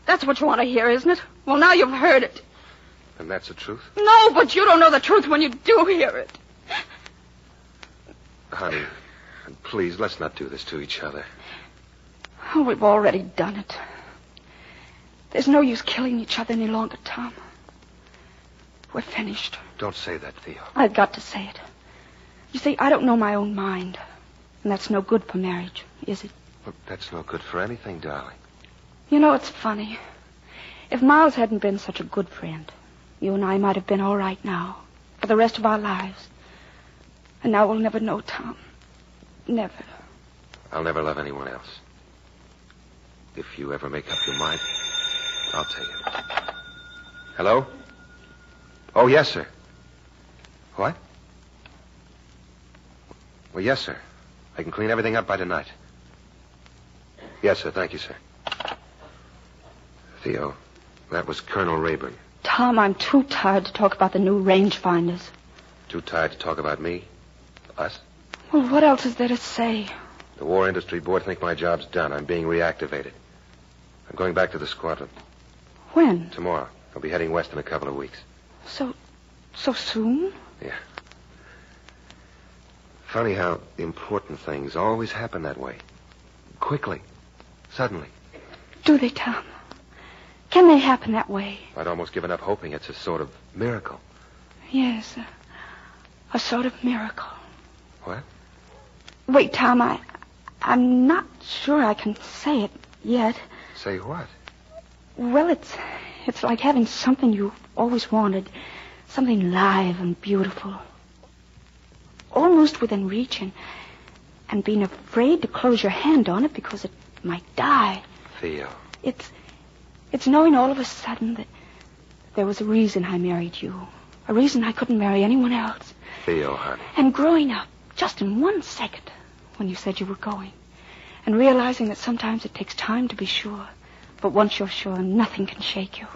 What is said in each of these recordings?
That's what you want to hear, isn't it? Well, now you've heard it. And that's the truth? No, but you don't know the truth when you do hear it. Honey, please, let's not do this to each other. Oh, we've already done it. There's no use killing each other any longer, Tom. We're finished. Don't say that, Theo. I've got to say it. You see, I don't know my own mind. And that's no good for marriage, is it? Well, that's no good for anything, darling. You know, it's funny. If Miles hadn't been such a good friend, you and I might have been all right now, for the rest of our lives. And now we'll never know, Tom. Never. I'll never love anyone else. If you ever make up your mind, I'll tell you. Hello? Oh, yes, sir. What? Well, yes, sir. I can clean everything up by tonight. Yes, sir. Thank you, sir. Theo, that was Colonel Rayburn. Tom, I'm too tired to talk about the new rangefinders. Too tired to talk about me? Us? Well, what else is there to say? The War Industry Board think my job's done. I'm being reactivated. I'm going back to the squadron. When? Tomorrow. I'll be heading west in a couple of weeks. So soon? Yeah. Funny how important things always happen that way. Quickly. Suddenly. Do they, Tom? Can they happen that way? I'd almost given up hoping. It's a sort of miracle. Yes, a sort of miracle. What? Wait, Tom, I'm not sure I can say it yet. Say what? Well, it's like having something you always wanted. Something live and beautiful. Almost within reach and being afraid to close your hand on it because it might die. Theo. It's knowing all of a sudden that there was a reason I married you. A reason I couldn't marry anyone else. Theo, honey. And growing up, just in 1 second, when you said you were going. And realizing that sometimes it takes time to be sure. But once you're sure, nothing can shake you.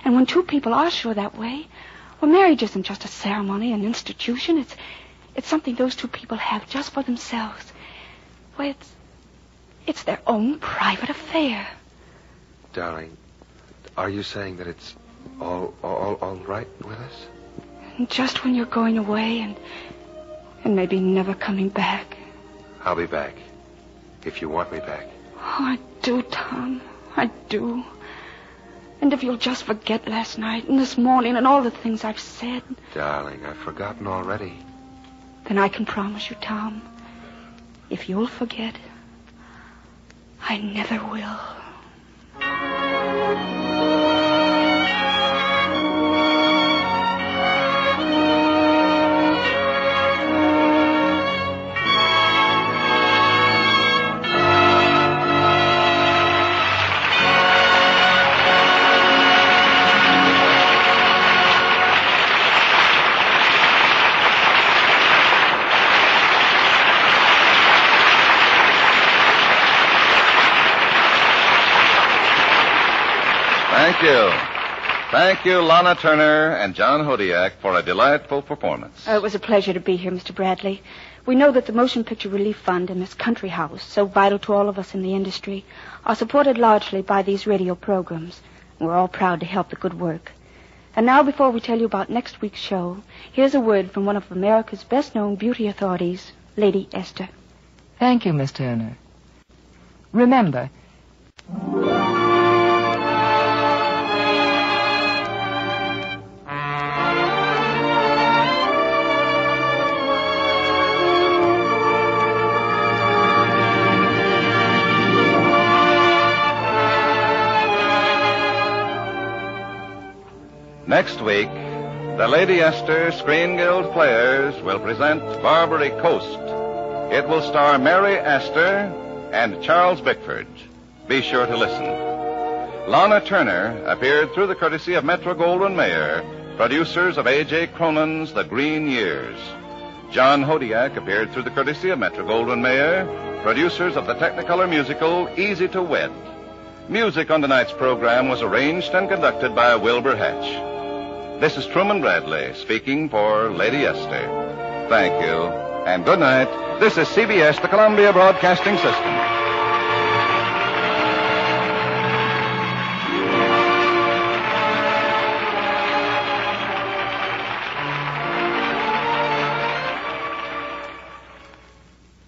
And when two people are sure that way, well, marriage isn't just a ceremony, an institution. It's something those two people have just for themselves. Well, it's their own private affair. Darling, are you saying that it's all right with us? And just when you're going away and maybe never coming back. I'll be back. If you want me back. Oh, I do, Tom. I do. And if you'll just forget last night and this morning and all the things I've said. Darling, I've forgotten already. Then I can promise you, Tom, if you'll forget, I never will. Thank you, Lana Turner and John Hodiak, for a delightful performance. It was a pleasure to be here, Mr. Bradley. We know that the Motion Picture Relief Fund and this country house, so vital to all of us in the industry, are supported largely by these radio programs. We're all proud to help the good work. And now, before we tell you about next week's show, here's a word from one of America's best-known beauty authorities, Lady Esther. Thank you, Miss Turner. Remember... Next week, the Lady Esther Screen Guild Players will present Barbary Coast. It will star Mary Astor and Charles Bickford. Be sure to listen. Lana Turner appeared through the courtesy of Metro-Goldwyn-Mayer, producers of A.J. Cronin's The Green Years. John Hodiak appeared through the courtesy of Metro-Goldwyn-Mayer, producers of the Technicolor musical Easy to Wed. Music on tonight's program was arranged and conducted by Wilbur Hatch. This is Truman Bradley speaking for Lady Esther. Thank you, and good night. This is CBS, the Columbia Broadcasting System.